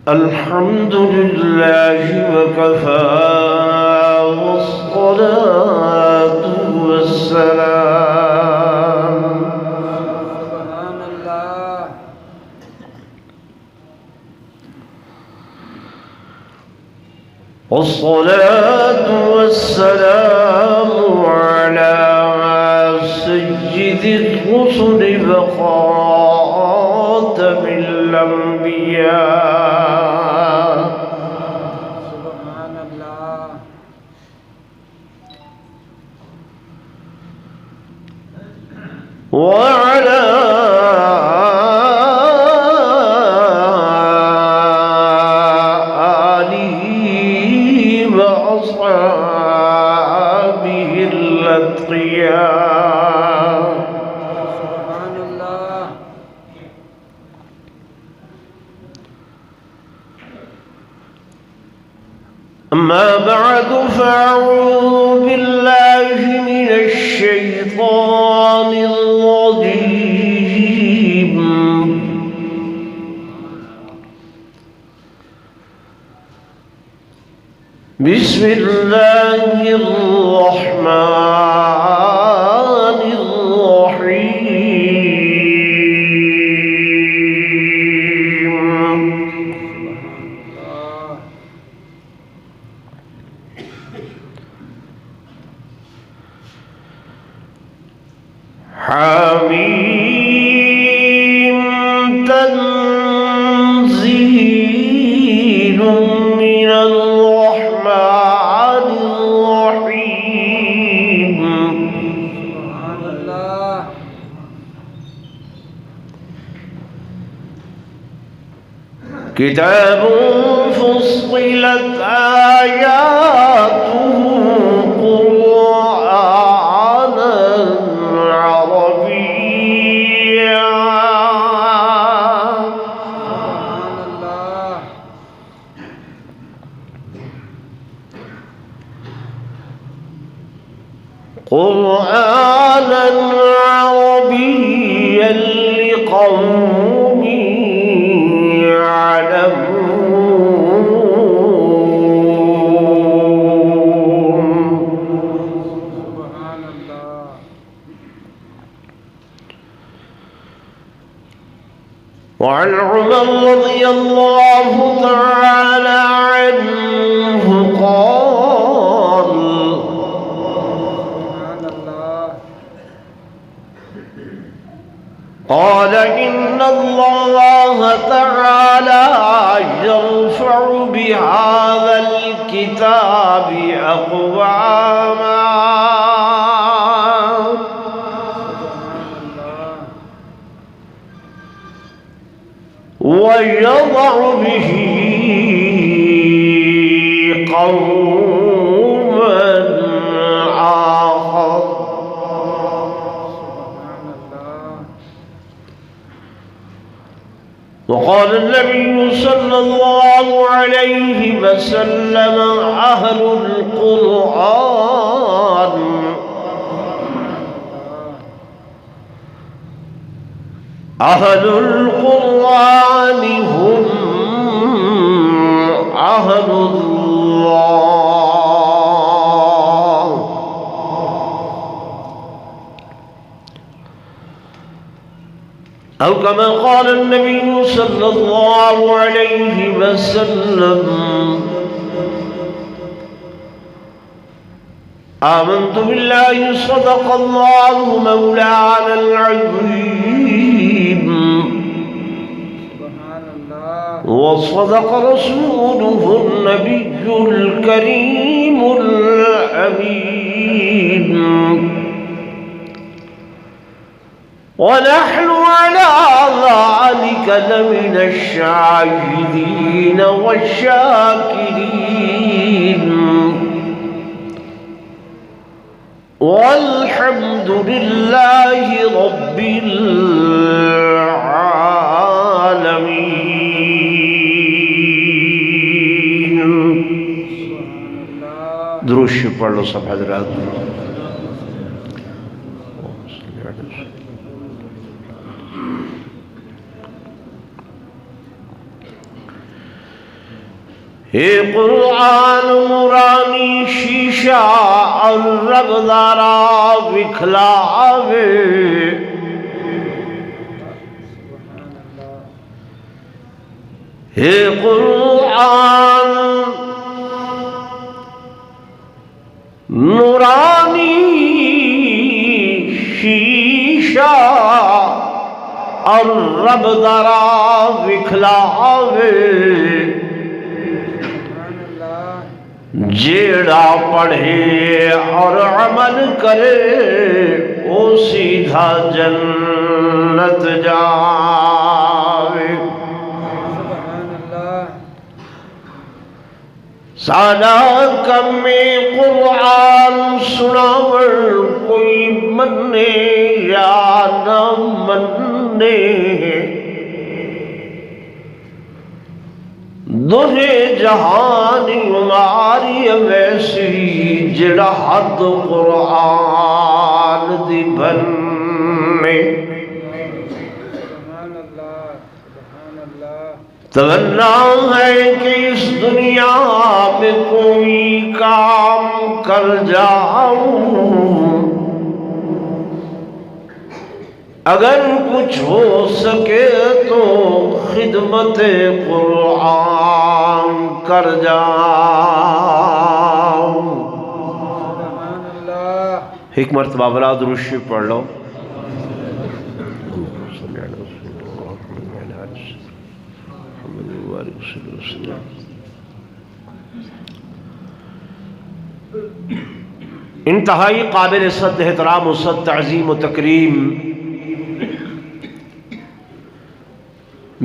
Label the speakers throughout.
Speaker 1: الحمد لله وكفى والصلاة والسلام سبحان الله والصلاة والسلام على سيد الرسل وخاتم الأنبياء سبحان الله وعلى آله وأصحابه الأتقياء سبحان الله. أما بعد فأعوذ بالله من الشيطان الرجيم. بسم الله الرحمن الرحيم. حميم تنزيل من الرحمن الرحيم. سبحان الله. كتاب فصلت آياته قرآنا عربيا. سبحان الله. قرآنا عربيا لقوم يعلمون. سبحان الله. وعن عمر رضي الله تعالى عنه قال: قال إن الله تعالى يرفع بهذا الكتاب أقواما ويضع به قوما آخر. وقال النبي صلى الله عليه وسلم: أهل القرآن هم أهل الله. أو كما قال النبي صلى الله عليه وسلم: آمنت بالله صدق الله مولانا العظيم وصدق رسوله النبي الكريم الأمين. ونحن على ذلك لمن الشاهدين والشاكرين. والحمد لله رب العالمين. درود درود شریف پڑھ لو سب حضرات. اے قرآن نورانی شیشہ اور رب دارا بکھلاوے، اے قرآن نورانی شیشہ اور رب دارا بکھلاوے، جیڑا پڑھے اور عمل کرے وہ سیدھا جنت جاوے. سادہ کم قرآن سناور کوئی مننے یا نہ مننے، دوہے جہانی ہماری ویسی جڑا حد قرآن دی بننے. تمنا ہے کہ اس دنیا میں کوئی کام کر جاؤں، اگر کچھ ہو سکے تو خدمت قرآن کر جاؤں. ایک مرتبہ بلا درود شریف پڑھ لو. انتہائی قابل صد احترام و صد تعظیم و تکریم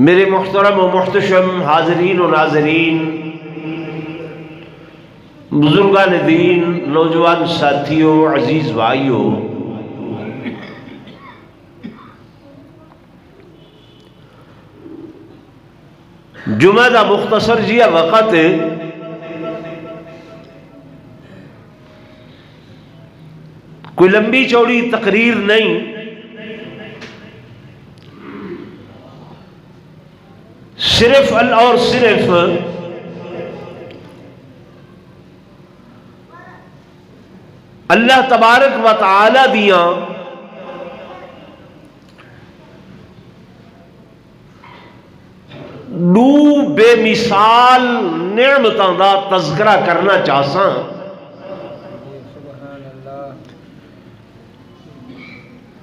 Speaker 1: میرے محترم و محتشم حاضرین و ناظرین، بزرگان دین، نوجوان ساتھیوں، عزیز بھائیوں، جمعہ دا مختصر جیا وقت کوئی لمبی چوڑی تقریر نہیں، صرف اور صرف اللہ تبارک و تعالی دیاں دو بے مثال نعمتاں دا تذکرہ کرنا چاہساں.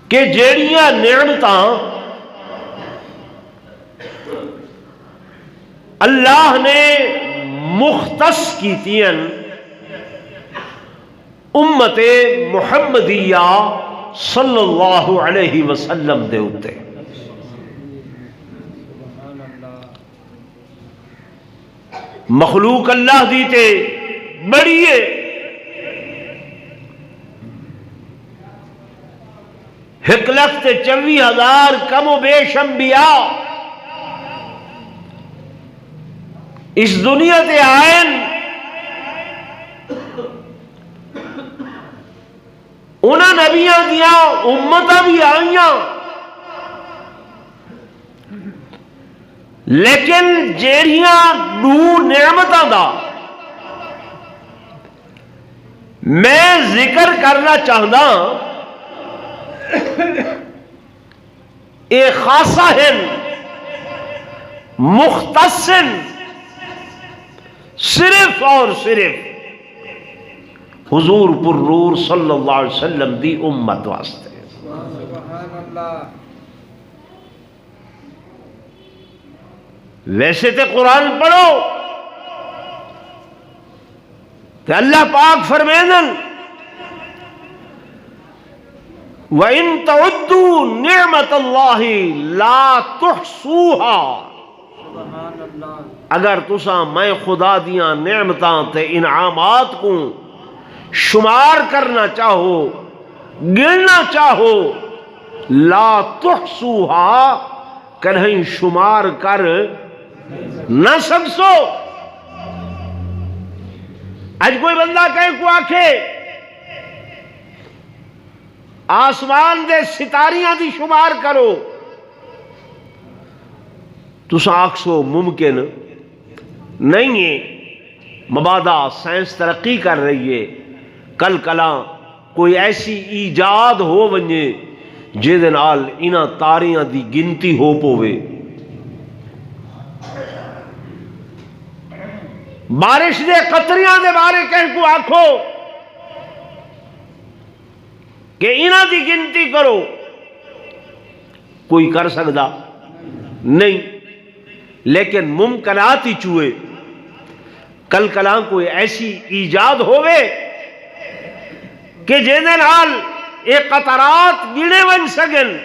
Speaker 1: کہ جیڑیاں نعمتاں اللہ نے مختص کیتیاں امت محمدیہ صلی اللہ علیہ وسلم دے اتے. مخلوق اللہ دیتے بڑی ہے، ایک لکھ 24,000 کم و بیش انبیاء اس دنیا تے آئین، انہاں نبیاں دیاں امتاں بھی آئیاں، لیکن جیڑیاں دو نعمتاں دا میں ذکر کرنا چاہتا ایک خاصہ ہے، مختص صرف اور صرف حضور پر نور صلی اللہ علیہ وسلم دی امت واسطے. سبحان اللہ. ویسے تے قرآن پڑھو کہ اللہ پاک فرمیدن وَإِن تَعُدُّوا نِعْمَةَ اللَّهِ لَا تُحْصُوهَا. اگر تساں میں خدا دیاں نعمتاں تے انعامات کو شمار کرنا چاہو، گننا چاہو، لا تحصوها کہیں شمار کر نہ سکسو. اج کوئی بندہ کہیں کو آکھے آسمان دے ستاریاں دی شمار کرو، تساں آکھسو ممکن نہیں ہے، مبادا سائنس ترقی کر رہی ہے، کل کلاں کوئی ایسی ایجاد ہو ونجے جے نال انہاں تاریاں دی گنتی ہو پوے، بارش دے قطریاں دے بارے کہیں کو آکھو کہ انہاں دی گنتی کرو، کوئی کر سکدا نہیں، لیکن ممکنات ہی چوئے کل کلاں کوئی ایسی ایجاد ہوئے کہ جیدے نال ایک قطرات گنے ون سگن،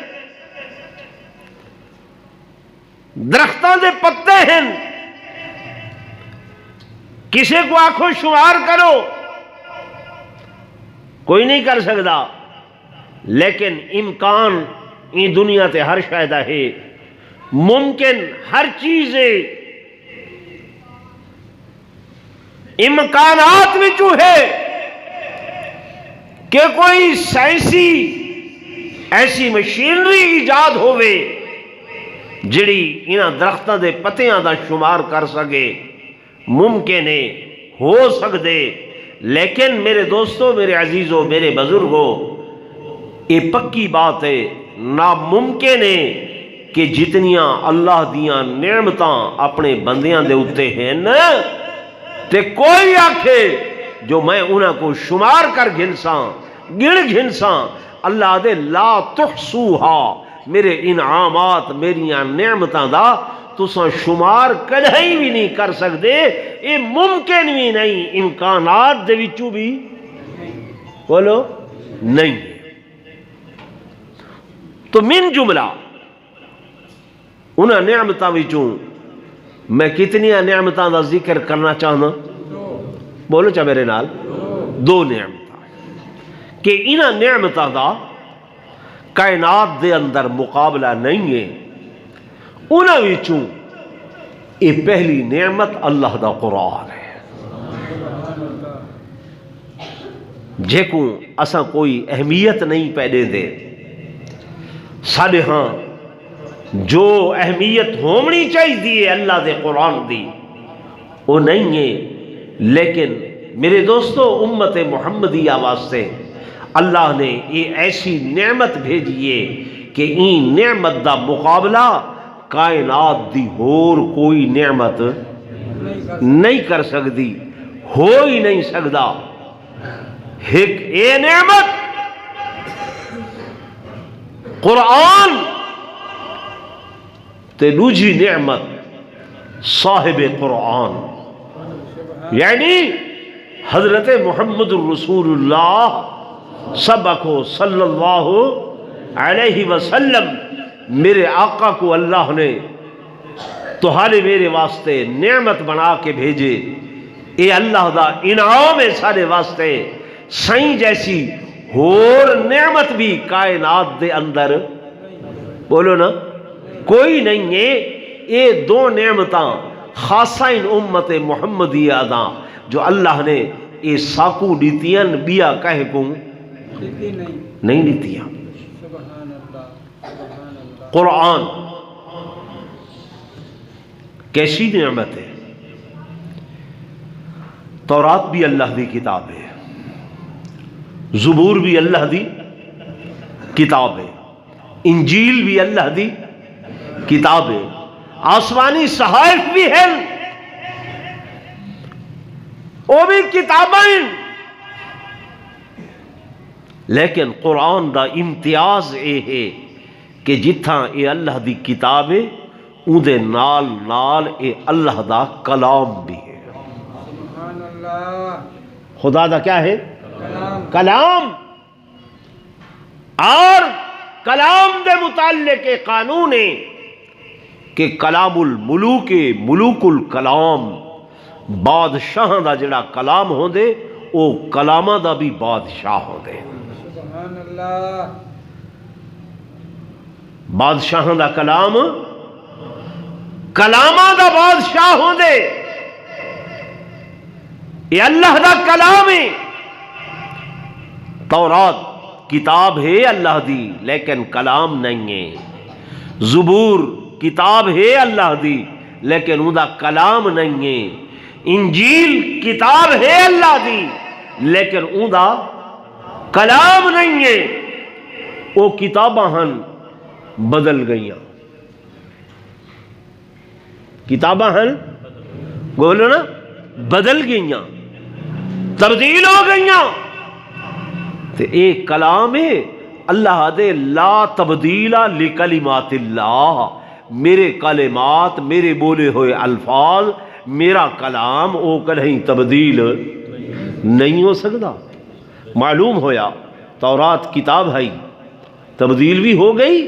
Speaker 1: درختوں دے پتے ہیں، کسے کو آنکھوں شمار کرو، کوئی نہیں کر سکتا، لیکن امکان این دنیا تے ہر شاید ہے، ممکن ہر چیز ہے، امکانات وچوں ہے کہ کوئی سائنسی ایسی مشینری ایجاد ہوئے جڑی انہاں درختوں دے پتیاں دا شمار کر سکے، ممکن ہے، ہو سکتے، لیکن میرے دوستو، میرے عزیزو، میرے بزرگو، یہ پکی بات ہے، ناممکن ہے کہ جتنیاں اللہ دیاں نعمتاں اپنے بندیاں دے اتے ہیں تے کوئی آکھے جو میں انہاں کو شمار کر گھنساں، گن گھنساں، اللہ دے لا تحصوہا، میرے انعامات، میریاں نعمتاں دا تساں شمار کدھیں بھی نہیں کر سکتے، یہ ممکن بھی نہیں، امکانات دے وچوں بھی بولو نہیں۔ تو من جملہ انہاں نعمتاں وچوں میں کتنیاں نعمتاں دا ذکر کرنا چاہنا، بولو چا میرے نال، دو نعمتاں، کہ انہاں نعمتاں دا کائنات دے اندر مقابلہ نہیں ہے، انہاں وچوں یہ پہلی نعمت اللہ دا قرآن ہے، جے کو اساں کوئی اہمیت نہیں پیدے دے، ساڑھے ہاں جو اہمیت ہونی چاہیے اللہ دے قرآن دی وہ نہیں ہے، لیکن میرے دوستو امت محمدیہ واسطے اللہ نے یہ ایسی نعمت بھیجیے کہ این نعمت دا مقابلہ کائنات دی اور کوئی نعمت نہیں کر سکتی، ہو ہی نہیں سکتا۔ ایک اے نعمت قرآن تے دوجی نعمت صاحب قرآن، یعنی حضرت محمد الرسول اللہ سبقو صلی اللہ علیہ وسلم، میرے آقا کو اللہ نے تمہارے میرے واسطے نعمت بنا کے بھیجے، اے اللہ دا انعام ہے سارے واسطے، سائیں جیسی اور نعمت بھی کائنات دے اندر بولو نا کوئی نہیں ہے۔ یہ دو نعمتاں خاصہ ان امت محمدیہ دا جو اللہ نے یہ ساکو دیتیاں بیا کہہ کو نہیں دیتیاں۔ قرآن کیسی نعمت ہے، تورات بھی اللہ دی کتاب ہے، زبور بھی اللہ دی کتاب ہے، انجیل بھی اللہ دی کتاب ہے، آسمانی صحائف بھی ہیں، وہ بھی کتابیں، لیکن قرآن دا امتیاز یہ ہے کہ جتھاں یہ اللہ دی کتاب ہے اون دے نال نال یہ اللہ دا کلام بھی ہے۔ خدا دا کیا ہے؟ کلام۔ اور کلام دے متعلق قانون ہے کہ کلام الملوک ملوک الکلام، بادشاہ دا جڑا کلام ہوں دے او کلامہ دا بھی بادشاہ ہوں دے، بادشاہ دا کلام کلامہ دا بادشاہ ہوں دے۔ یہ اللہ دا کلام ہے۔ تورات کتاب ہے اللہ دی لیکن کلام نہیں ہے۔ زبور کتاب ہے اللہ دی لیکن اوندا کلام نہیں ہے۔ انجیل کتاب ہے اللہ دی لیکن اوندا کلام نہیں ہے۔ وہ کتاباں ہن بدل گئیاں، کتاباں ہن بولو نا بدل گئیاں، تبدیل ہو گئیاں۔ تے ایک کلام ہے اللہ دے لا تبدیل لکلمات اللہ، میرے کلمات، میرے بولے ہوئے الفاظ، میرا کلام او کہیں تبدیل نہیں ہو سکتا۔ معلوم ہویا تورات کتاب ہے، تبدیل بھی ہو گئی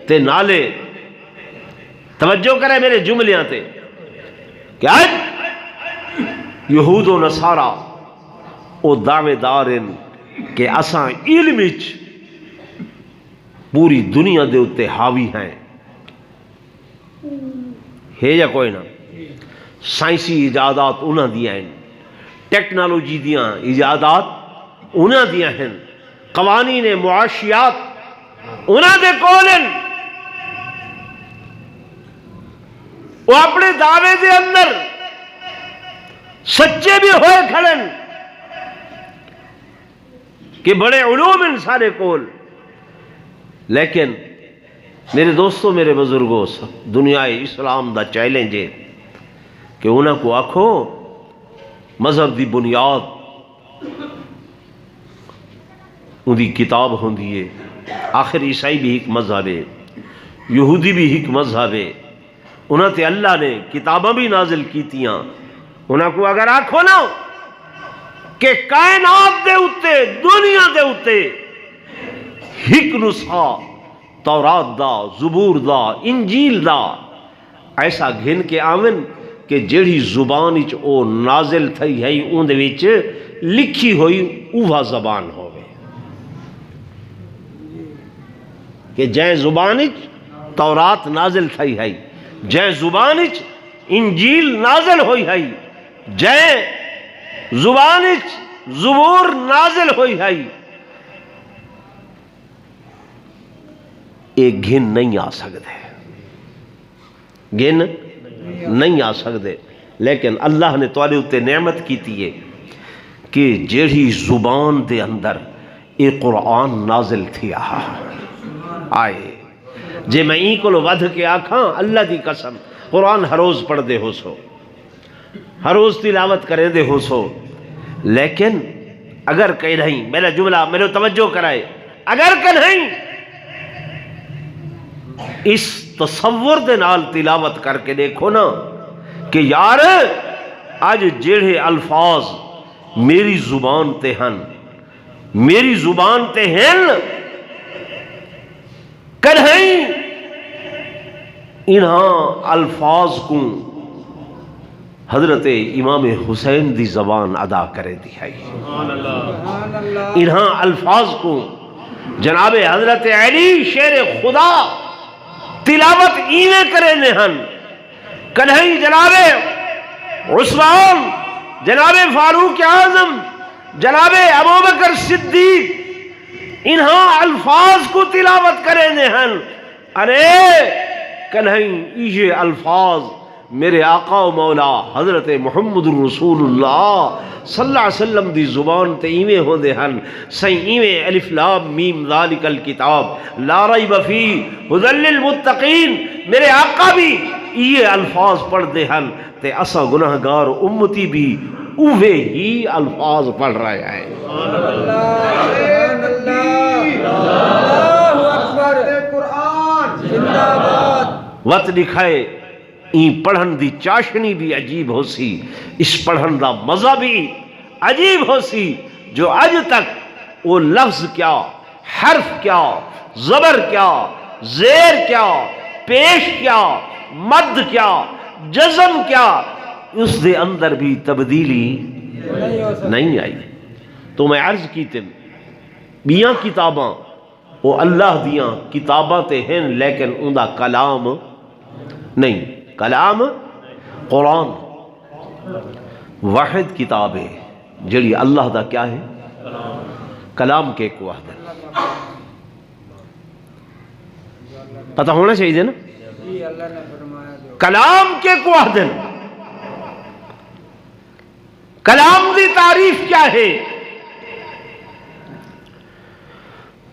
Speaker 1: تے نالے توجہ کرے میرے جملیاں تے کہ آج یہود و نصارہ او دعوے دارن کہ اساں علم وچ پوری دنیا دے اتے حاوی ہیں، ہے یا کوئی نہ؟ سائنسی ایجادات انہاں دیاں ہیں، ٹیکنالوجی دیاں ایجادات انہاں دیاں ہیں، قوانین معاشیات انہاں دے کولن، وہ اپنے دعوے دے اندر سچے بھی ہوئے کھڑن کہ بڑے علوم انسانے کول، لیکن میرے دوستوں، میرے بزرگوں، دنیا اسلام دا چیلنج ہے کہ انہاں کو آکھو مذہب دی بنیاد ان دی کتاب ہوندی ہے۔ آخر عیسائی بھی ایک مذہب ہے، یہودی بھی ایک مذہب ہے، انہاں تے اللہ نے کتاباں بھی نازل کیتیاں۔ انہاں کو اگر آکھو نا کہ کائنات دے اتے، دنیا دے اتے ہک نسخہ تورات دا، زبور دا، انجیل دا ایسا گھن کے آمن کہ جیڑی زبان وچ او نازل تھی ہے اون دے وچ لکھی ہوئی اوہ زبان ہوئے، کہ جائیں زبان وچ تورات نازل تھی ہے، جائیں زبان وچ انجیل نازل ہوئی ہے، جائیں زبان وچ زبور نازل ہوئی ہے، ایک گھن نہیں آ سکتے، گھن نہیں آ سکتے۔ لیکن اللہ نے تواڈے اتے نعمت کیتی ہے کہ جیڑی زبان دے اندر اے قرآن نازل تھی آئے، جے میں این کو ودھ کے آکھاں اللہ دی قسم قرآن ہر روز پڑھ دے ہو سو، ہر روز تلاوت کرے دے ہو سو، لیکن اگر کہیں نہیں، میرا جملہ میرے توجہ کرائے، اگر کہ نہیں اس تصور دے نال تلاوت کر کے دیکھو نا کہ یار آج جیڑے الفاظ میری زبان تے ہن، میری زبان تے ہن، کہیں انہاں الفاظ کو حضرت امام حسین دی زبان ادا کرے دی ہے، انہاں الفاظ کو جناب حضرت علی شیر خدا تلاوت ایویں کرے نہن، کہیں جناب عثمان، جناب فاروق اعظم، جناب ابوبکر صدیق انہاں الفاظ کو تلاوت کرے نہن۔ ارے کہیں یہ الفاظ میرے آقا و مولا حضرت محمد رسول اللہ صلی اللہ علیہ وسلم دی زبان تے ایویں ہوندے ہن، سائیں ایویں الف لام میم ذالک الکتاب لا ریب فیہ ھدی للمتقین، میرے آقا بھی یہ الفاظ پڑھ دے ہن تے اسا گناہگار امتی بھی اوہے ہی الفاظ پڑھ رہے ہیں۔ وقت لکھائے این پڑھن دی چاشنی بھی عجیب ہو سی، اس پڑھن دا مزہ بھی عجیب ہو سی، جو آج تک وہ لفظ کیا، حرف کیا، زبر کیا، زیر کیا، پیش کیا، مد کیا، جزم کیا، اس دے اندر بھی تبدیلی نہیں آئی۔ تو میں عرض کی تم بیاں کتاباں وہ اللہ دیاں کتاباں تے ہیں لیکن ان دا کلام نہیں، کلام قرآن واحد کتاب ہے جڑی اللہ دا کیا ہے کلام کے ایک واحد ہے. پتہ ہونا چاہیے نا کلام کے ایک واحد ہے. کلام دی تعریف کیا ہے؟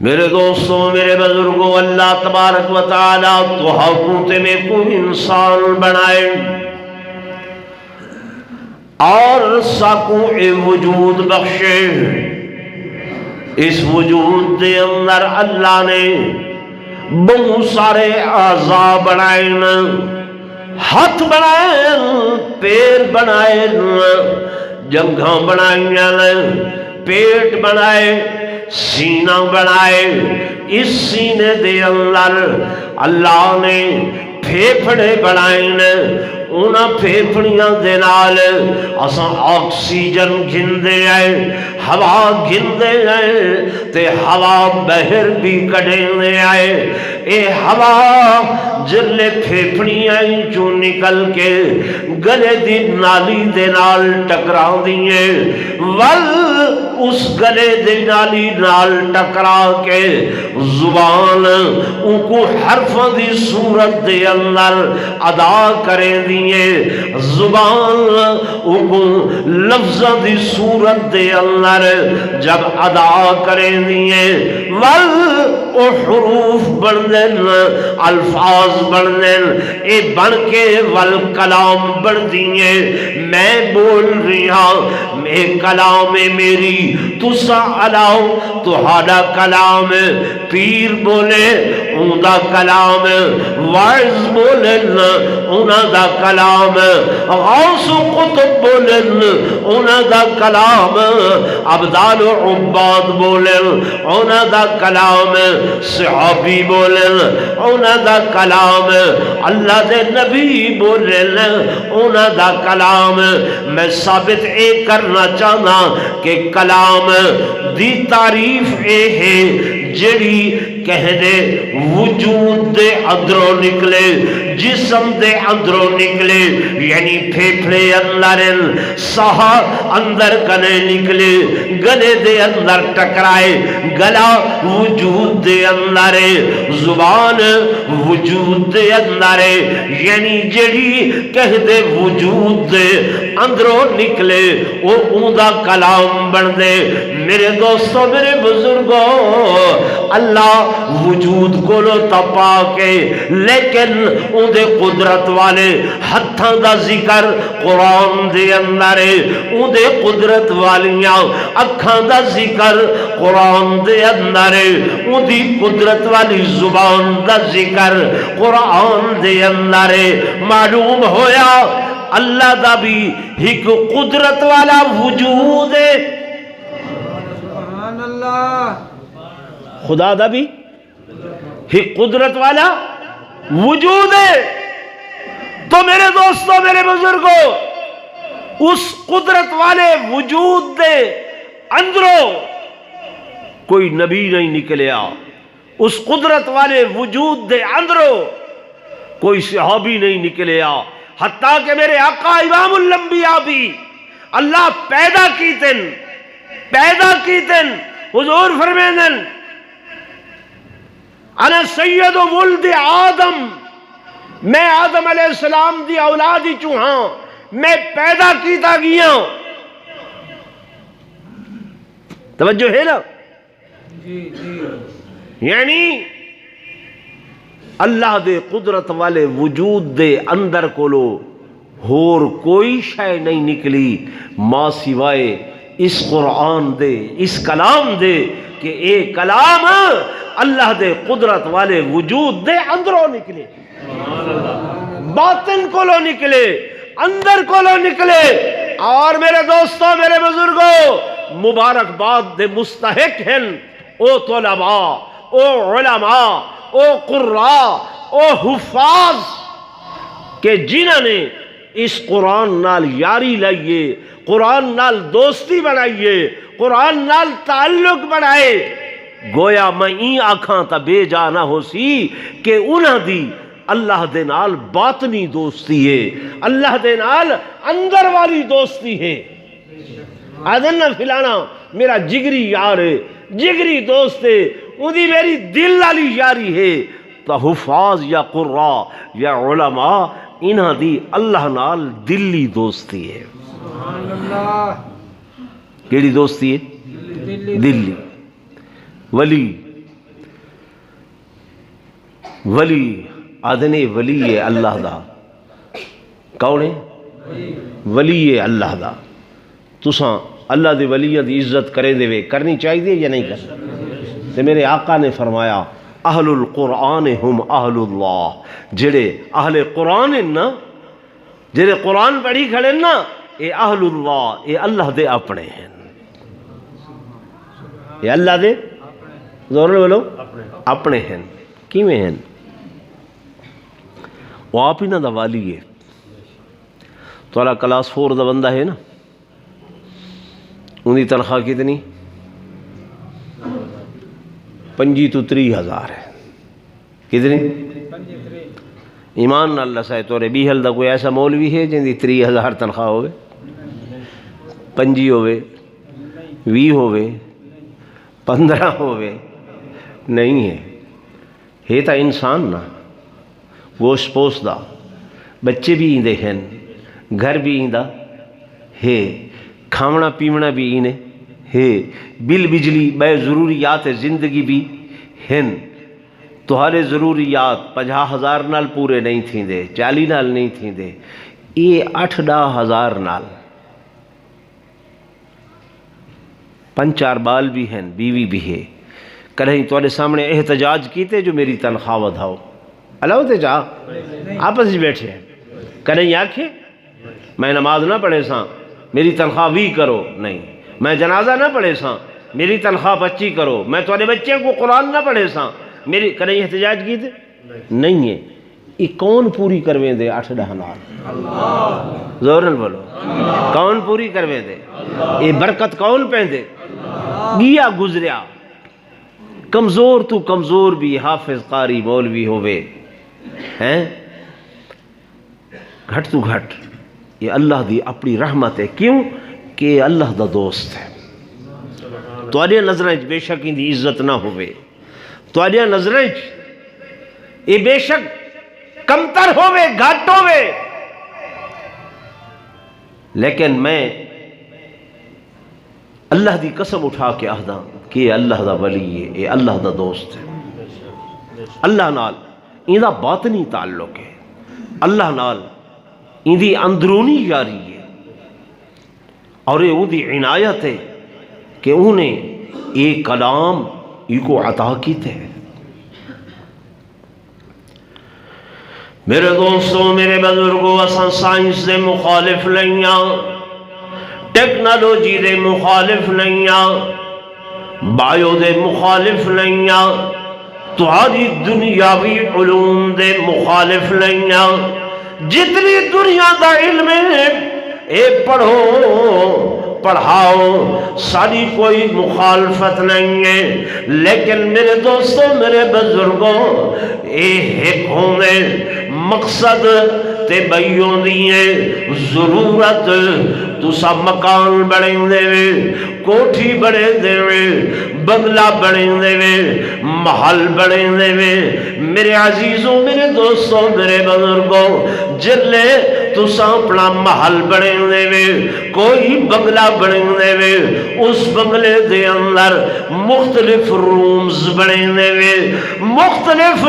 Speaker 1: میرے دوستوں میرے بزرگوں، اللہ تبارک و تعالی تو حکومت میں کوئی انسان بنائے اور ساکوں وجود بخشے. اس وجود دے اندر اللہ نے بہت سارے اعضاء بنائے، ہاتھ بنائے، پیر بنائے، جنگھاں بنائیں، پیٹ بنائے، سینہ بنائے. اس سینے دے اندر اللہ نے پھیپھڑے بنائے. انہاں پھیپھڑیاں دے نال اساں آکسیجن گھندے ہیں، ہوا گھندے ہیں تے ہوا بہر بھی کڈھے آئے. اے ہوا جلے پھیپھڑیاں جو نکل کے گلے دی نالی دے نال ٹکرا دیئے، ول اس گلے دے نالی نال ٹکرا کے زبان ان کو حرفوں دی صورت دے اندر ادا کریں دیئے. زبان ان کو لفظوں دی صورت دے اندر جب ادا کریں دیئے، ول او حروف بن دین، الفاظ بن دین، اے بن کے ول کلام بن دیئے. میں بول رہی ہاں، میں کلام میری تسا علاؤ تہاڈا کلام. پیر بولے ان دا کلام، وائز بولے انہاں دا کلام، غوث و قطب بولے انہاں دا کلام، عبدال و عباد بولے انہاں دا کلام، صحابی بولے انہاں دا کلام، اللہ دے نبی بولے انہاں دا کلام. میں ثابت اے کرنا چاہنا کہ کلام دی تعریف اے ہے جڑی کہنے وجود دے اندروں نکلے، جسم دے اندروں نکلے، یعنی پھیپھڑے اندر، ساہ اندر کنے نکلے، گلے دے اندر ٹکرائے، گلا وجود دے اندر، زبان وجود دے اندر، یعنی جڑی کہہ دے وجود دے اندروں نکلے وہ اوندا کلام بن دے. میرے دوستوں میرے بزرگوں، اللہ وجود کو لو تپا کے لیکن اون دے قدرت والے ہتھاں دا ذکر قرآن دے اندر، اون دے قدرت والیاں اکھاں دا ذکر قرآن دے اندر، اون دی قدرت والی زبان دا ذکر قرآن دے اندر. معلوم ہویا اللہ دا بھی ایک قدرت والا وجود ہے. سبحان اللہ. خدا دا بھی ایک قدرت والا وجود ہے. تو میرے دوستوں میرے بزرگوں، اس قدرت والے وجود دے اندروں کوئی نبی نہیں نکلیا، اس قدرت والے وجود دے اندروں کوئی صحابی نہیں نکلیا، حتیٰ کہ میرے آقا امام الانبیاء بھی اللہ پیدا کیتن. حضور فرمیدن انا سید ولد آدم، میں آدم علیہ السلام دی اولادی چوہاں، میں پیدا کیتا گیا. توجہ ہے نا؟ یعنی اللہ دے قدرت والے وجود دے اندر کولو ہور کوئی شے نہیں نکلی ماں سوائے اس قرآن دے، اس کلام دے، کہ اے کلام اللہ دے قدرت والے وجود دے اندروں نکلے، باطن کولو نکلے، اندر کولو نکلے. اور میرے دوستوں میرے بزرگوں، مبارکباد دے مستحق ہیں او طلباء، او علماء، او قراء، او حفاظ کہ جنہوں نے اس قرآن نال یاری لائیے، قرآن نال دوستی بنائیے، قرآن نال تعلق بنائے. گویا میں این آکھاں تا بے جا نہ ہو سی کہ انہاں دی اللہ دے نال باطنی دوستی ہے، اللہ دے نال اندر والی دوستی ہے۔ آدھن نہ فلانا میرا جگری یار ہے، جگری دوست ہے، اُندی میری دل والی یاری ہے۔ تو حفاظ یا قراء یا علماء انہاں دی اللہ نال دلی دوستی ہے۔ کیڑی دوستی ہے؟ دلی۔ ولی آدھنے ولی ہے اللہ دا، کون ہے؟ ولی ہے اللہ دا۔ تساں اللہ دے ولیاں دی عزت کرے دے وے، کرنی چاہیے یا نہیں کرنی؟ تے میرے آقا نے فرمایا اہل القرآن ہم اہل اللہ، جڑے اہل قرآن ہیں نا، جڑے قرآن پڑھی کھڑے نا، اے اہل اللہ، اے اللہ دے اپنے ہیں، اے اللہ دے زور بولو اپنے ہیں۔ کیویں ہیں؟ وہ آپ ہی نہ دا والی ہے۔ تھوڑا کلاس 4 دا بندہ ہے نا، ان کی تنخواہ کتنی؟ 25 تو 30 ہزار ہے۔ کتنی؟ ایمان اللہ سائے تورے بیہل دا کوئی ایسا مولوی ہے جن دی 30 ہزار تنخواہ ہوئے، 25 ہوئے، 20 ہوئے، 15 ہوئے؟ نہیں ہے تا انسان نا، گوشت پوش دا، بچے بھی ایندے ہیں، گھر بھی ایندہ ہے، کھاونا پیونا بھی اینے ہے، بل بجلی بے ضروریات زندگی بھی ہیں۔ تہارے ضروریات 50,000 نال پورے نہیں تھیں دے، 40 نال نہیں تھیں دے، یہ 8-10 ہزار نال 5-4 بال بھی ہیں، بیوی بھی ہے۔ کہیں تھوڑے سامنے احتجاج کیتے جو میری تنخواہ ودھاؤ، اللہ تے چاہ آپس ہی بیٹھے ہیں، کہیں آکھے میں نماز نہ پڑھے ساں میری تنخواہ 20 کرو، نہیں میں جنازہ نہ پڑھے ساں میری تنخواہ 25 کرو، میں تھوڑے بچے کو قرآن نہ پڑھے ساں میری، کہیں احتجاج کیتے نہیں ہے۔ یہ کون پوری کرویں دے 8-10 نال؟ زورن بولو کون پوری کرویں دے؟ یہ برکت کون پہ دے؟ گیا گزریا، کمزور تو کمزور بھی حافظ قاری مولوی ہوئے ہیں، گھٹ تو گھٹ یہ اللہ دی اپنی رحمت ہے۔ کیوں کہ اللہ دا دوست ہے۔ تواڈیاں نظریں بے شک ان دی عزت نہ ہوئے، تواڈیاں نظریں یہ بے شک کمتر ہوئے، گھٹ ہوئے، لیکن میں اللہ دی قسم اٹھا کے آہداں کہ یہ اللہ دا ولی ہے، یہ اللہ دا دوست ہے۔ اللہ نال ان دا باطنی تعلق ہے، اللہ نال ان دی اندرونی یاری ہے، اور یہ ان دی عنایت ہے کہ انہیں ایک کلام یہ کو عطا کیتے ہیں۔ میرے دوستوں، میرے بزرگوں، اساں سائنس دے مخالف نہیں ہاں، ٹیکنالوجی دے مخالف نہیں ہاں، بایو دے مخالف نہیں ہاں، تہاڈی دنیاوی علوم دے مخالف نہیں ہاں۔ جتنی دنیا دا علم ہے اے پڑھو پڑھاؤ، ساری کوئی مخالفت نہیں ہے، لیکن میرے دوستوں، میرے بزرگوں، اے ایک ہونے مقصد تے بیوں دیئے ضرورت۔ تو سب مکان بڑھیں دے وے، کوٹھی بڑھیں دے وے، بنگلہ بڑھیں دے وے، محل بڑھیں دے وے۔ میرے عزیزوں، میرے دوستوں، میرے بزرگوں، جلے تو سا اپنا محل بڑھیں دے وے، کوئی بنگلہ بڑھیں دے وے، اس بنگلے دے اندر مختلف رومز بڑھیں دے وے، مختلف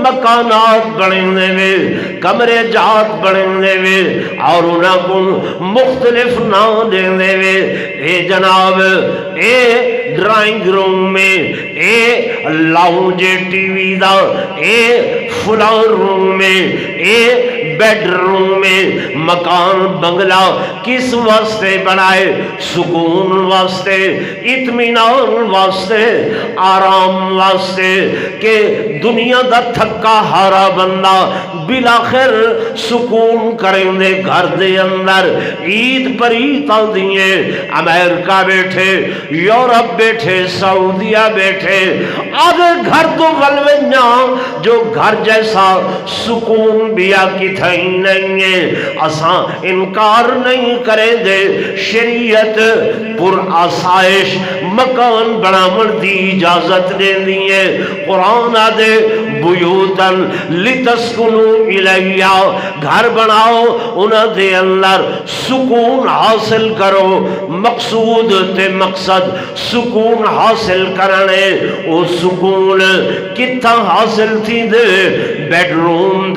Speaker 1: مکانات بڑھیں دے وے، کمرے جات بڑھیں دے وے، اور انہاں کو مختلف نام دے دے وے۔ اے جناب، اے ڈرائنگ روم میں، اے لاؤنج ٹی وی دا، اے فلاں روم میں، اے بیڈ روم میں، مکان بنگلہ کس واسطے بنائے؟ سکون واسطے، اطمینان واسطے، آرام واسطے، کہ دنیا دا تھکا ہارا بندہ بلاخر سکون کریں دے گھر دے اندر۔ عید پر عید آن دیئے، امریکہ بیٹھے، یورپ بیٹھے سعودیہ بیٹھے آدھے گھر تو ولویاں جو گھر جیسا سکون بیا کی تھئی نہیں ہے اساں انکار نہیں کریں دے شریعت پر آسائش مکان بناون دی اجازت دے دیئے قرآن آدھے بیوتن لتسکنو الیہ گھر بناؤ انہ دے اندر سکون حاصل کرو مقصود تے مقصد سکون حاصل کرنے او سکون کتھا حاصل تھی دے بیڈ روم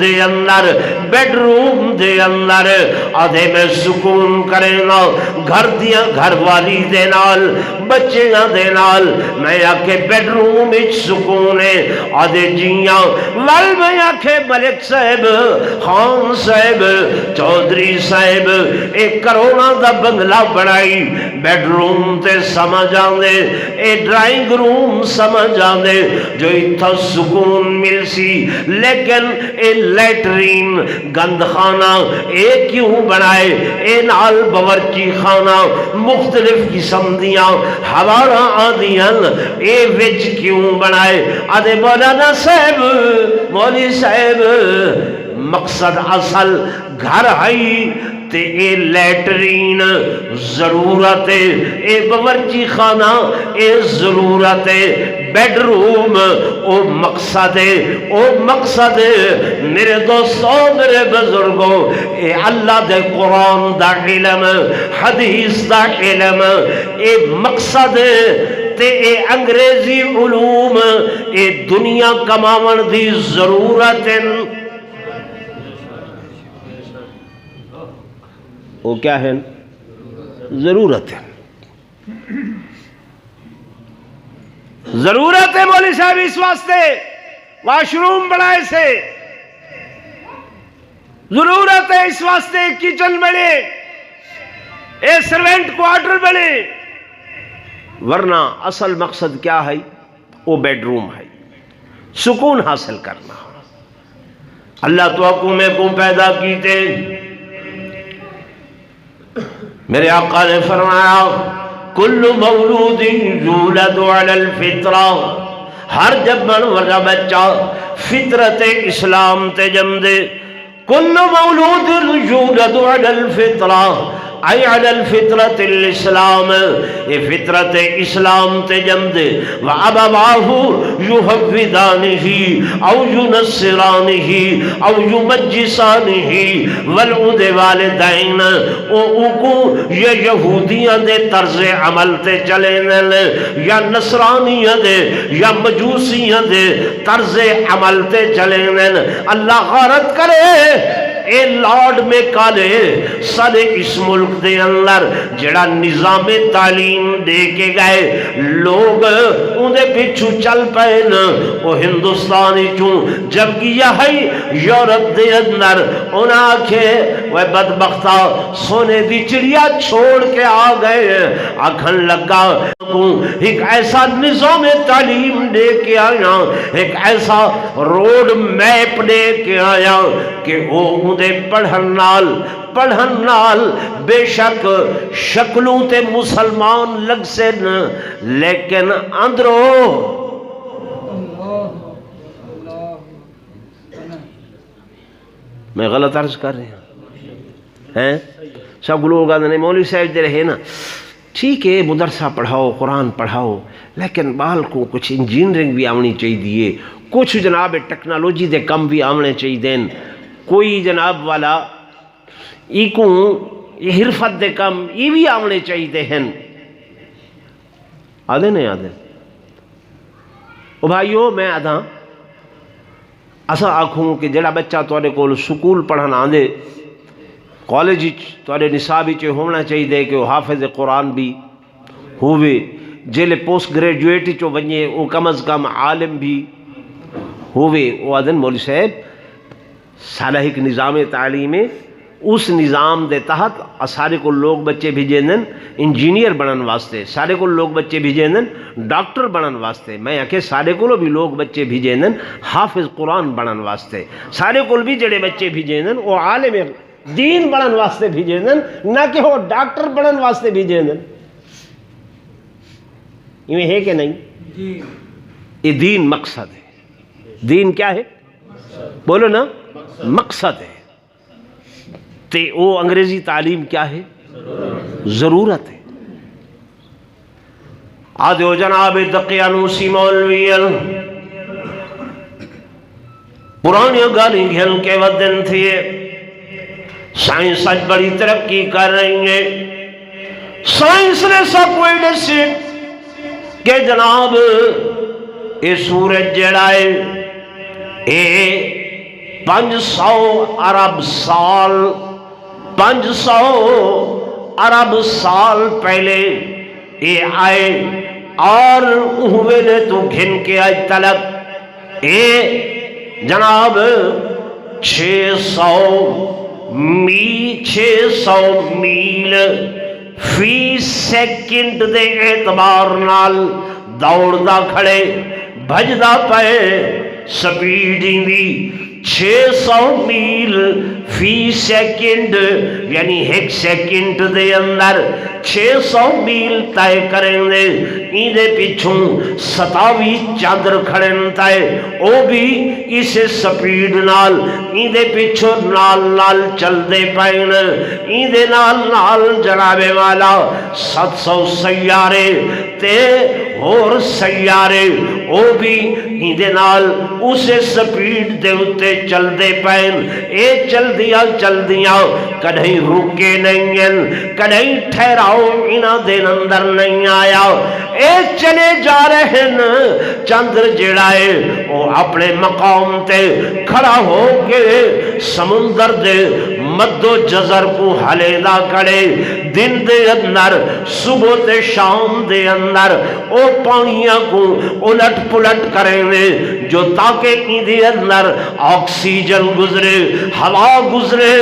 Speaker 1: دے اندر آدھے میں سکون کرینا گھر دیا گھر والی دے نال بچیاں دے نال میں آکے بیڈ روم اچ سکون ہے آدھے جیاں وال میں آکے ملک صاحب خان صاحب چودھری صاحب ایک کروڑا دا بنگلہ بڑھائی بیڈ روم تے سمجھ آندے اے ڈرائنگ روم سمجھ آندے جو اتھا سکون مل سی لیکن اے لیٹرین گند خانہ اے کیوں بنائے اے نال باورچی خانہ مختلف قسم دیاں ہمارا آدیاں اے وچ کیوں بنائے آدھے مولانا صاحب مولی صاحب مقصد اصل گھر ہائی تے اے لیٹرین ضرورت ہے اے باورچی خانہ اے ضرورت ہے بیڈ روم او مقصد ہے میرے دوستوں میرے بزرگوں اے اللہ دے قرآن دا علم حدیث دا علم اے مقصد تے اے انگریزی علوم اے دنیا کماون دی ضرورت ہے وہ کیا ہے ضرورت ہے ضرورت ہے مولی صاحب اس واسطے واش روم بنائے سے ضرورت ہے اس واسطے کچن بنے اے سروینٹ کوارٹر بنے ورنہ اصل مقصد کیا ہے وہ بیڈ روم ہے سکون حاصل کرنا اللہ تو حکومے کو پیدا کیتے میرے آقا نے فرمایا کل مولود یولد علی الفطرہ ہر جب منورہ بچہ فطرت اسلام تے جم دے کل مولود یولد علی الفطرہ ای علی الفطرت الاسلام یہ فطرت اسلام تے جم دے وَأَبَوَاهُ يُحَوِّدَانِهِ او يُنَصِّرَانِهِ او يُمَجِّسَانِهِ والعود والدین او یہ یہودیاں دے طرز عمل تے چلے نل یا نصرانیاں دے یا مجوسیاں دے طرز عمل تے چلے نل اللہ غارت کرے اے لارڈ میں کالے سارے اس ملک دے اندر جڑا نظام تعلیم دے کے گئے لوگ اندے پیچھو چل پہن وہ ہندوستانی چون جبکہ یہی یورپ دے اندر انہاں آکھے وہ بدبختہ سونے دی چڑیا چھوڑ کے آ گئے آکھن لگا ایک ایسا نظام تعلیم دے کے آیا ایک ایسا روڈ میپ دے کے آیا کہ وہ دے پڑھن نال بے شک شکلوں تے مسلمان لگ سے لیکن اندروں میں غلط عرض کر رہے ہیں سب لوگ آدھے نہیں مولوی صاحب دے رہے نا ٹھیک ہے مدرسہ پڑھاؤ قرآن پڑھاؤ لیکن بال کو کچھ انجینئرنگ بھی آمنی چاہیے دیئے کچھ جناب ٹیکنالوجی دے کم بھی آمنے چاہیے دین کوئی جناب والا ایکوں حرفت دے کم یہ بھی آمنے چاہیے دے ہیں آدھے نہیں آدھے او بھائیو میں آدھا اسا آکھوں کہ جڑا بچہ توڑے کو سکول پڑھنا آندے کالج توڑے نصابی چے ہونا چاہیے دے کہ وہ حافظ قرآن بھی ہوئے جیلے پوسٹ گریجویٹ چو ونجے وہ کم از کم عالم بھی ہوئے وہ آدھن مولی صاحب سالہ ایک نظام تعلیم ہے اس نظام دے تحت سارے کو لوگ بچے بھیجیں انجینئر بنن واسطے سارے کو لوگ بچے بھیجیں ڈاکٹر بنن واسطے میں آکھے سارے کو بھی لوگ بچے بھیجیں حافظ قرآن بنن واسطے سارے کو بھی جڑے بچے بھیجیں وہ عالم دین بنن واسطے بھیجیں نہ کہ وہ ڈاکٹر بنن واسطے بھیجیں یہ ہے کہ نہیں؟ یہ دین مقصد ہے. دین کیا ہے؟ بولو نا. مقصد ہے. تے وہ انگریزی تعلیم کیا ہے؟ ضرورت ہے. آدھو جناب دقیانوسی مولوی پرانی گالی گھل کے ودن تھی. سائنس آج بڑی ترقی کر رہی ہے. سائنس نے سب کوئی دسے کہ جناب اے سورج جڑا ہے اے 500 ارب سال 500 ارب سال پہلے اے آئے اور ہوئے نے تو گھن کے آج تلک اے جناب 600 میل فی سیکنڈ دے اعتبار نال دوڑ دا کھڑے بھجدا پے سپیڈ دی 600 میل فی سیکنڈ یعنی ایک سیکنڈ دے اندر 600 میل طے کریں دے. ایندے پیچھوں 27 چاندر کھڑن طے او بھی اس سپیڈ نال ایندے پیچھوں نال چل دے پائن. ایندے نال جناب والا 700 سیارے تے اور سیارے او بھی ایندے نال اسے سپیڈ دے اتے چل دے پائن. اے چل دیا کدھیں رکے نہیں ہیں کدھیں ٹھہراؤ انہاں دے اندر نہیں آیا. اے چلے جا رہے ہیں. چندر جڑا ہے وہ اپنے مقام تے کھڑا ہو کے سمندر دے مد و جزر کو ہلے دا کڑے. دن دے اندر صبح تے شام دے اندر او پانیاں کو الٹ پلٹ کریں گے جو تاکہ کی دے اندر آکسیجن گزرے ہوا گزرے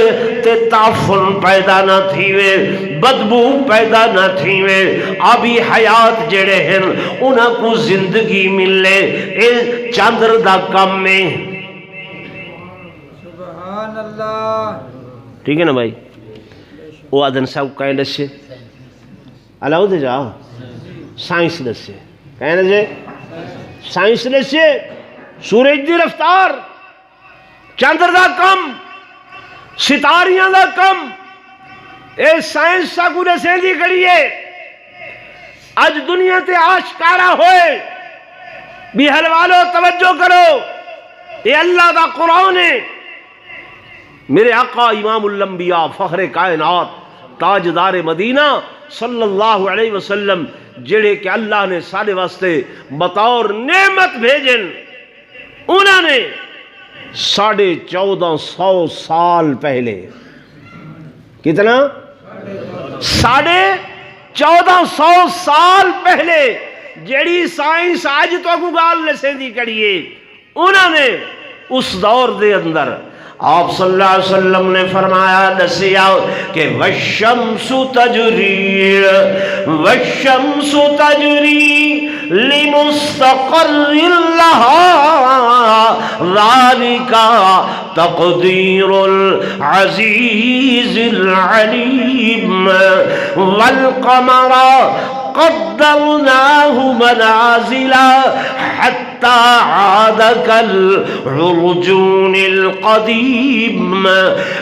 Speaker 1: تے تعفن پیدا نہ تھیوے بدبو پیدا نہ تھیوے. آبی حیات جڑے ہیں انہاں کو زندگی ملے. اے چاندر دا کم میں
Speaker 2: سبحان اللہ.
Speaker 1: ٹھیک ہے نا بھائی. وہ آدن صاحب کہیں دسے علاؤ دے جاؤ سائنس دسے کہیں دسے سائنس دسے سورج دی رفتار چاندر دا کم ستاریاں دا کم. اے سائنس سا کو دسے دی کریے آج دنیا تے آشکارا ہوئے. بھی حلوالو توجہ کرو یہ اللہ دا قرآن ہے. میرے آقا امام الانبیاء فخر کائنات تاجدار مدینہ صلی اللہ علیہ وسلم جڑے کہ اللہ نے سارے واسطے بطور نعمت بھیجن انہوں نے 1450 سال پہلے کتنا 1450 سال پہلے جڑی سائنس آج تو کو گال لسیں دی کریے انہوں نے اس دور دے اندر آپ صلی اللہ علیہ وسلم نے فرمایا دسیا کہ وَالشَّمْسُ تَجْرِي لِمُسْتَقَرٍّ لَهَا ذَلِكَ تَقْدِيرُ الْعَزِيزِ الْعَلِيمِ وَالْقَمَرَ قدرناه منازل حتى عاد كالعرجون القديم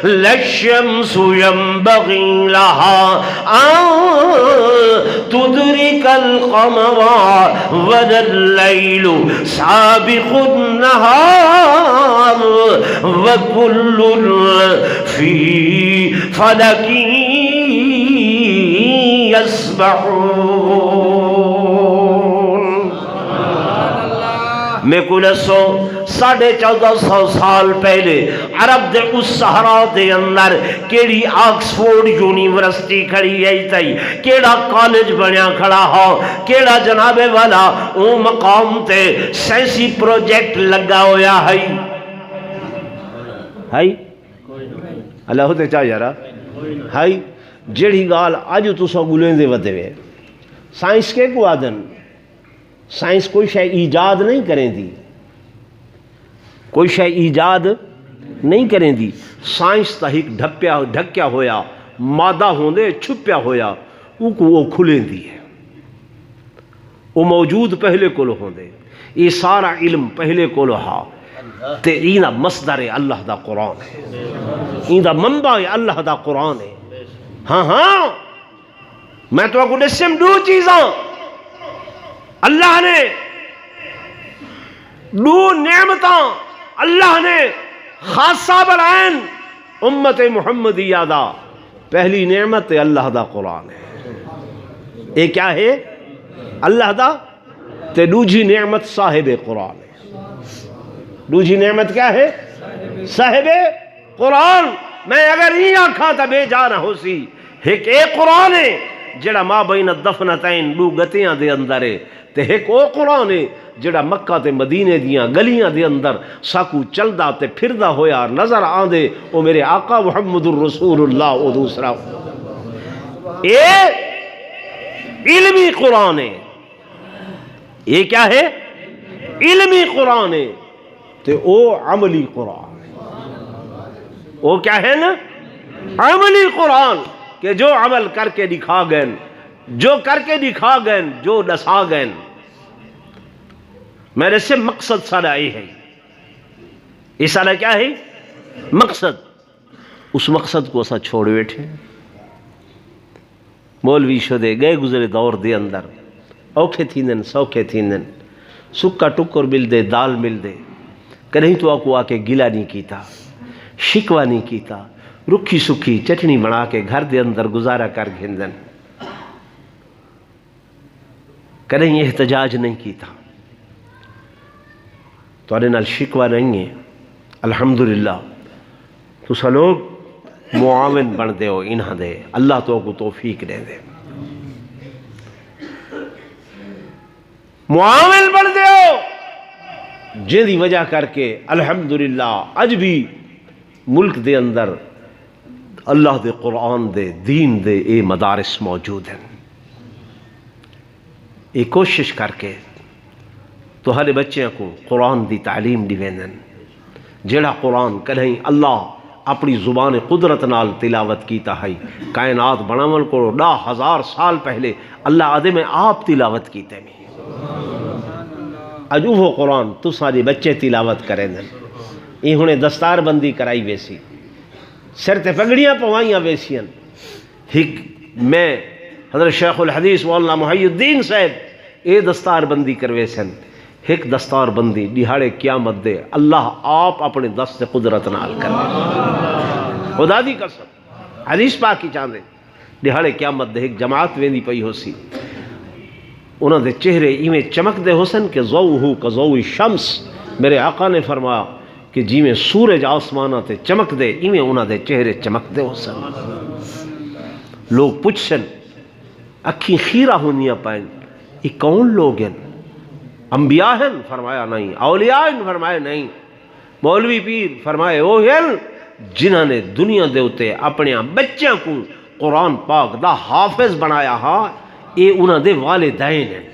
Speaker 1: لا الشمس ينبغي لها أن تدرك القمر ولا الليل سابق النهار وكل في فلك میں کو 1450 سال پہلے عرب دے اس صحرا دے اندر کیڑی آکسفورڈ یونیورسٹی کھڑی ہے تھی کیڑا کالج بنیا کھڑا ہو کیڑا جناب والا او مقام تے سائنسی پروجیکٹ لگا ہویا ہے اللہ ہوتے چاہ یارا ہے جڑی گال آج تو سو گلیں دے ودے وے سائنس کے کو آدن سائنس کوئی شے ایجاد نہیں کریں دی کوئی شے ایجاد نہیں کریں دی سائنس تحیق ڈھکیا ہویا مادہ ہوندے چھپیا ہویا وہ کو وہ کھلیں دی ہے وہ موجود پہلے کولو ہوندے، یہ سارا علم پہلے کولو ہا، تے اینا مصدر اللہ دا قرآن ہے، اینا منبع اللہ دا قرآن ہے۔ ہاں ہاں میں تو کو دسم دو چیزاں، اللہ نے دو نعمتاں اللہ نے خاصہ بالعین امت محمدیہ دا، پہلی نعمت اللہ دا قرآن ہے، یہ کیا ہے؟ اللہ دا، تے دوجی نعمت صاحب قرآن ہے۔ دوجی نعمت کیا ہے؟ صاحب قرآن۔ میں اگر یہ آکھا تا بے جانا ہو سی، ایک اے قرآن ہے جڑا ما بین الدفنتین دو گتیاں دے اندر ہے، تے ایک او قرآن ہے جڑا مکہ تے مدینے دیاں گلیاں دے اندر ساکو چلدا تے پھردا ہویا نظر آندے، او میرے آقا محمد الرسول اللہ۔ او دوسرا اے علمی قرآن ہے، یہ کیا ہے؟ علمی قرآن ہے، تے او عملی قرآن ہے۔ وہ کیا ہے نا؟ عملی قرآن، کہ جو عمل کر کے دکھا گئے، جو کر کے دکھا گئے، جو دسا گئے۔ میرے سے مقصد سارا یہ ہے، یہ سارا کیا ہے؟ مقصد۔ اس مقصد کو اسا چھوڑ بیٹھے، مولوی شدے گئے گزرے دور دے اندر، اوکھے تھیندن سوکھے تھیندن، سکا ٹکر مل دے دال مل دے، کہیں تو آکو آ کے گلہ نہیں کیتا، شکوہ نہیں کیتا، رکھی سکھی چٹنی بنا کے گھر دے اندر گزارا کر گھندن، کہیں احتجاج نہیں کیتا، تو آنے نال شکوہ نہیں ہے۔ الحمدللہ تو سا لوگ معاون بن دے ہو انہاں دے، اللہ تو کو توفیق دے دے، معاون بن دے ہو، جن دی وجہ کر کے الحمدللہ اج بھی ملک دے اندر اللہ دے قرآن دے دین دے اے مدارس موجود ہیں۔ یہ کوشش کر کے تو ہر بچے کو قرآن دی تعلیم دی ویندن، جیڑا قرآن کہیں اللہ اپنی زبان قدرت نال تلاوت کیتا ہے، کائنات بناون کو 10,000 سال پہلے اللہ آدم آپ تلاوت کیتے ہیں، اج وہ قرآن تو سارے بچے تلاوت کریں دن۔ یہ ہنے دستار بندی کرائی ویسی، سر تے پگڑیاں پوائیاں ویسیاں، ہک میں حضرت شیخ الحدیث مولانا محی الدین صاحب اے دستار بندی کروے سن، ایک دستار بندی دہاڑے قیامت دے اللہ آپ اپنے دست قدرت نال کرے، خدا دی قسم حدیث پاک کی چاندے، دہاڑے قیامت دے ایک جماعت ویندی پئی ہو سی، انہوں دے چہرے ایویں چمک دے حسن کہ ضوءہ کضوء الشمس، میرے آقا نے فرمایا کہ جی میں سورج آسمانہ تے چمک دے ایویں انہوں دے چہرے چمک دے حسن۔ لوگ پوچھن اکھی خیرہ ہونیاں پائیں، یہ کون لوگ ہیں؟ انبیاء ہیں؟ فرمایا نہیں۔ اولیاء ہیں؟ فرمایا نہیں۔ مولوی پیر؟ فرمائے وہ ہیں جنہوں نے دنیا دے ہوتے اپنے بچوں کو قرآن پاک دا حافظ بنایا ہاں، یہ انہوں دے والدین ہیں۔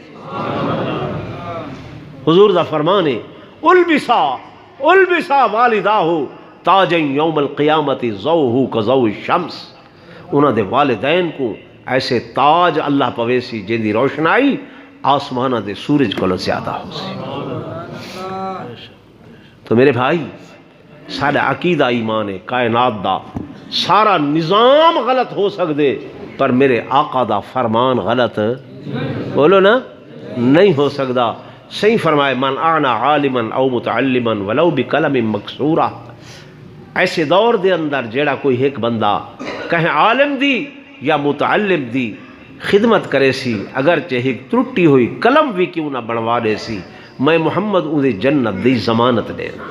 Speaker 1: حضور دا فرمان ہے البسا والداہ تاجن یوم القیامت ضوءہ کضوء الشمس، انہوں دے والدین کو ایسے تاج اللہ پویسی جن دی روشنائی آسمانہ دے سورج کو زیادہ ہو سی۔ تو میرے بھائی سارا عقیدہ ایمان ہے، کائنات دا سارا نظام غلط ہو سکدے، پر میرے آقا دا فرمان غلط بولو نا نہیں ہو سکدا۔ صحیح فرمائے من اعنا عالما او متعلما ولو بقلم مکسورہ، ایسے دور دے اندر جیڑا کوئی ایک بندہ کہیں عالم دی یا متعلم دی خدمت کرے سی، اگرچہ ایک ترٹی ہوئی قلم بھی کیوں نہ بنوا دے سی، میں محمد انہیں جنت دی ضمانت دینا۔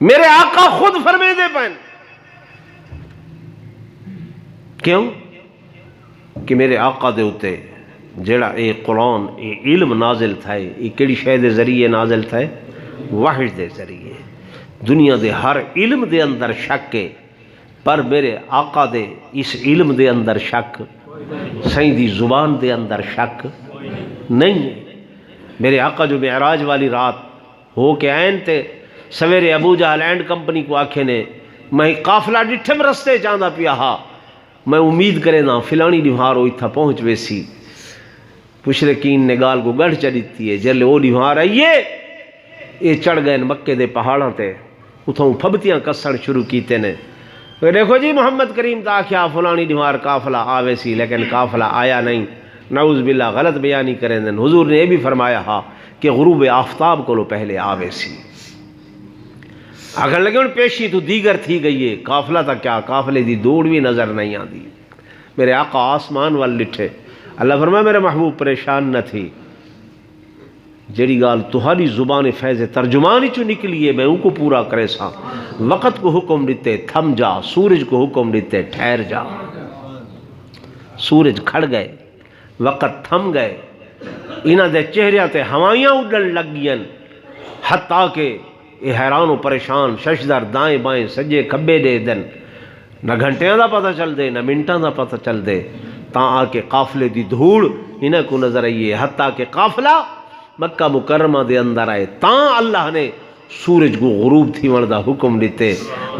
Speaker 1: میرے آقا خود فرمے دے پہن، کیوں کہ میرے آقا دے ہوتے جیڑا اے قرآن اے علم نازل تھا، اے کیڑی شے دے ذریعے نازل تھا؟ وحی دے ذریعے۔ دنیا دے ہر علم دے اندر شک ہے، پر میرے آقا دے اس علم دے اندر شک، سائیں دی زبان دے اندر شک نہیں ہے۔ میرے آقا جو معراج والی رات ہو کے آئین تے سویرے ابو جہل اینڈ کمپنی کو آکھے نے میں قافلہ ڈٹھم رستے چاندہ پیا ہا، میں امید کرے نا فلانی ڈیوار وہ اتھا پہنچ ویسی مشرقین نے گال کو گڑھ چڑھتی ہے جلے وہ ڈیوار آئیے یہ چڑھ گئے مکے دے پہاڑاں تے اتھوں پھبتیاں کسڑ شروع کیتے نے دیکھو جی محمد کریم تا کیا فلانی ڈیوار قافلہ آوے سی لیکن قافلہ آیا نہیں، نعوذ باللہ غلط بیانی کریں دن۔ حضور نے یہ بھی فرمایا ہاں کہ غروب آفتاب کو لو پہلے آوے سی، اگر لگے ان پیشی تو دیگر تھی گئی ہے، قافلہ تا کیا قافلے دی دوڑ بھی نظر نہیں آتی۔ میرے آقا آسمان وال لٹھے، اللہ فرمایا میرے محبوب پریشان نہ تھی، جڑی گال تہاری زبان فیض ترجمان چو نکلی ہے میں ان کو پورا کرے سا۔ وقت کو حکم دیتے تھم جا، سورج کو حکم دیتے ٹھہر جا۔ سورج کھڑ گئے، وقت تھم گئے، انہاں دے چہریاں تے ہوائیاں اڈن لگ گئیں، حتیٰ کہ یہ حیران و پریشان ششدر دائیں بائیں سجے کھبے دے دن، نہ گھنٹیاں دا پتہ چل دے نہ منٹاں دا پتہ چل دے، تاں آ کے قافلے دی دھوڑ انہاں کو نظر آئیے، حتیٰ کہ قافلہ مکہ مکرمہ دے اندر آئے، تاں اللہ نے سورج کو غروب تھی وردہ حکم دیتے،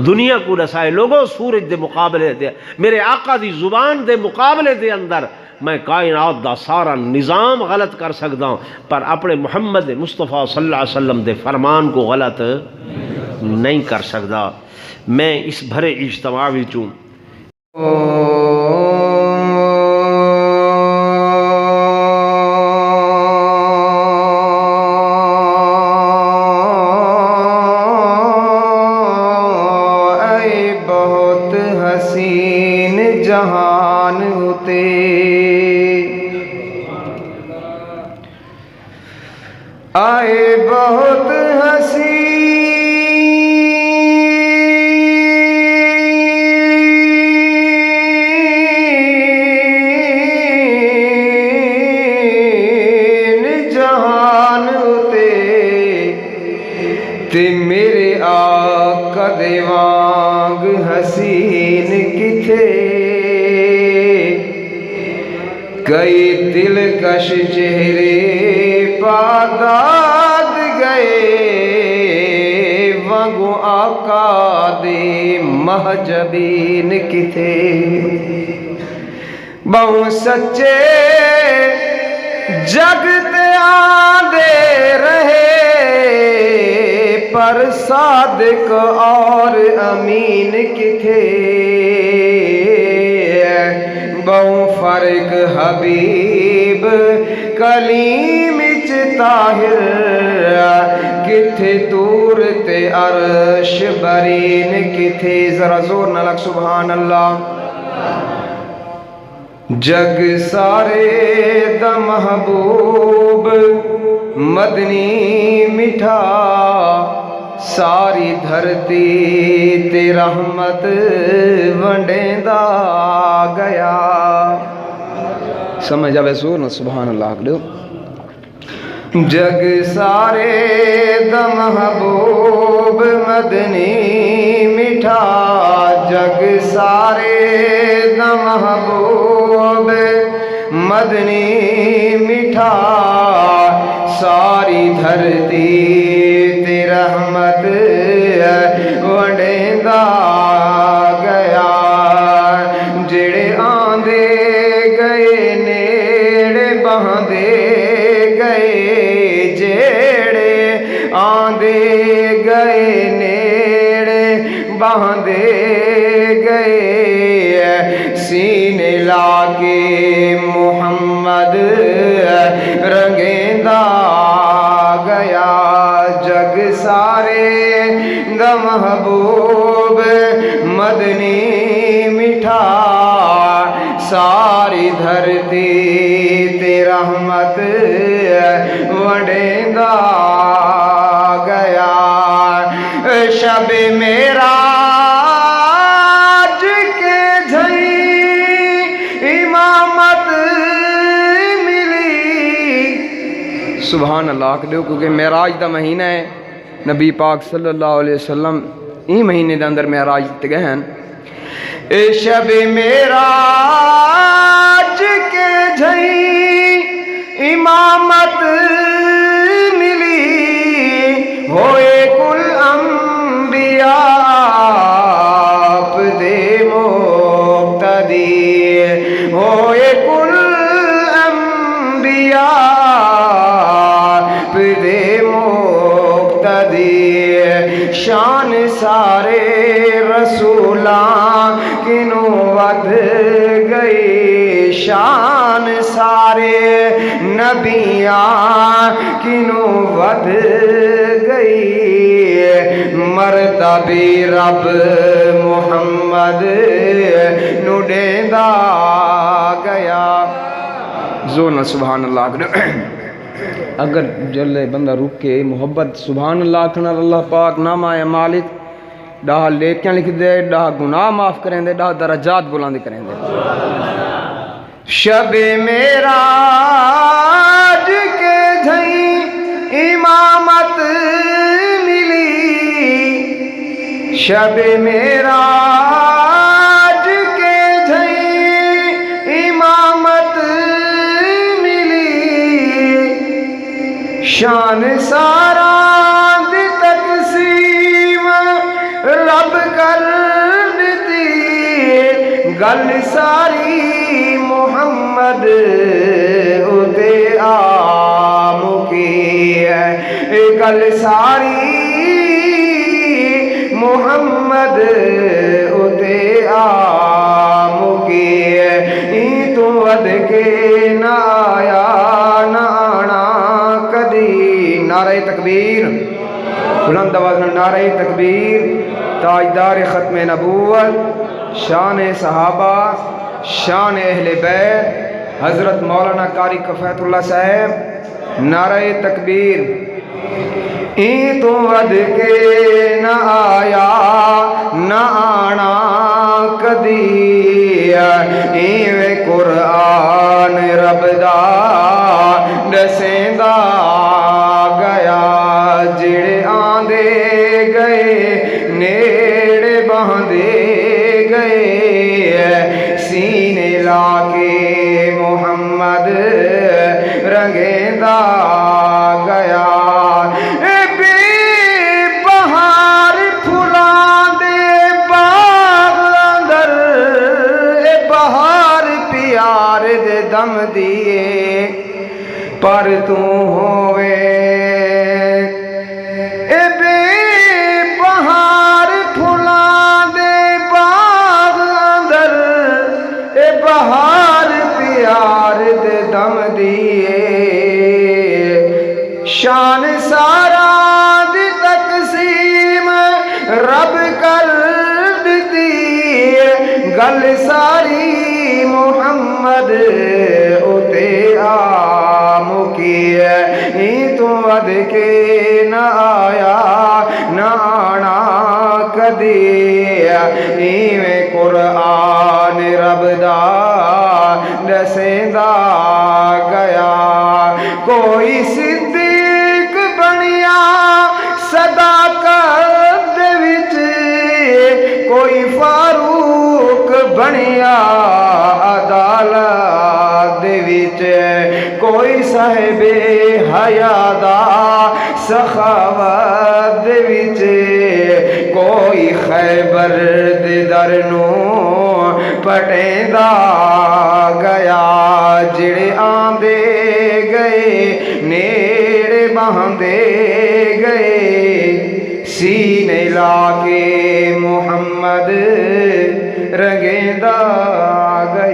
Speaker 1: دنیا کو رسائے لوگوں سورج دے مقابلے دے میرے آقا دی زبان دے مقابلے دے اندر میں کائنات دا سارا نظام غلط کر سکتا ہوں، پر اپنے محمد مصطفیٰ صلی اللہ علیہ وسلم دے فرمان کو غلط نہیں کر سکتا۔ میں اس بھرے اجتماع وچوں
Speaker 2: جہان ہوتے آئے بہت حسین جہان ہوتے تے میرے آقا دے وانگ حسین کتھے کئی دلکش چہرے پاداد گئے وانگو آقا دے محجبین کتھے بہو سچے جگ تے آندے رہے پر صادق اور امین کتھے بہو فرق حبیب کلیم طاہر کتھے تور تے عرش برین کتھے، ذرا زور نہ لگ سبحان اللہ۔ جگ سارے دا محبوب مدنی مٹھا ساری دھرتی تے رحمت ونڈیندا گیا، سمجھ آوے سور نا سبحان اللہ کر دو۔ جگ سارے دا محبوب مدنی مٹھا جگ سارے دا محبوب مدنی مٹھا ساری دھرتی تے رحمت ونڈیندا گیا، جڑے آندے گئے نیڑے بہندے گئے، جڑے آندے گئے نیڑے بہندے گئے، سینے لا کے محمد رنگیندا گیا، جگ سارے دا محبوب مدنی مٹھا ساری دھرتی تے رحمت ونڈیندا گیا، شب میرا سبحان اللہ کہو، کیونکہ معراج دا مہینہ ہے، نبی پاک صلی اللہ علیہ وسلم این مہینے دے اندر معراج تے گئے ہیں۔ اے شب معراج کے جھئی امامت ملی ہوئے کل انبیاء آپ دے مقتدی، شان سارے رسولاں کنوں ود گئی شان سارے نبیاں کنوں ود گئی مرتبہ رب محمد نو دیندا گیا زورنا سبحان اللہ اگر جلے بندہ رک کے محبت سبحان اللہ کھنا اللہ پاک نام آیا مالک ڈاہ لیکیاں لکھ دے ڈاہ گناہ معاف کریں دے ڈاہ درجات بلاندی کریں دے شب معراج کے جھیں امامت ملی شب معراج کے جھیں امامت شان سارا دی تقسیم رب کر دیتی گل ساری محمد اُتے آم کی ہے گل ساری محمد اُتے آم کی ہے این تو ود کے نہ آیا نہ آنا نعرہ تکبیر بلند آواز میں نعرہ تکبیر تاجدار ختم نبوت شان صحابہ شان اہل بیت حضرت مولانا قاری کفایت اللہ صاحب نعرہ تکبیر این تو ود کے نہ آیا نہ آنا کدی ایویں قرآن رب دا دسیندا گیا جڑے آندے گئے نیڑے باندھے گئے سینے لا کے محمد رنگیندا گیا بے بہار پھلاں دے باغ اندر بہار پیار دے دم دیے پر تو ہوئے اے بے بہار پھلاں دے باغ اندر اے بہار پیار دے دم دیے شان سارا دی تقسیم رب کر دیتی گل ساری محمد اُتے آم کی ہے این تو ود کے نہ آیا نہ آنا کدی ایویں قرآن رب دا دسیندا گیا کوئی صدیق بنیا صداقت دے وچ کوئی فاروق بنیا عدالت دے وچ کوئی صاحب حیا دا سخاوت دے وچ کوئی خیبر دے در نو پٹیندا گیا جڑے آندے گئے نیڑے باندھے گئے سینے لا کے محمد رنگیندا گئے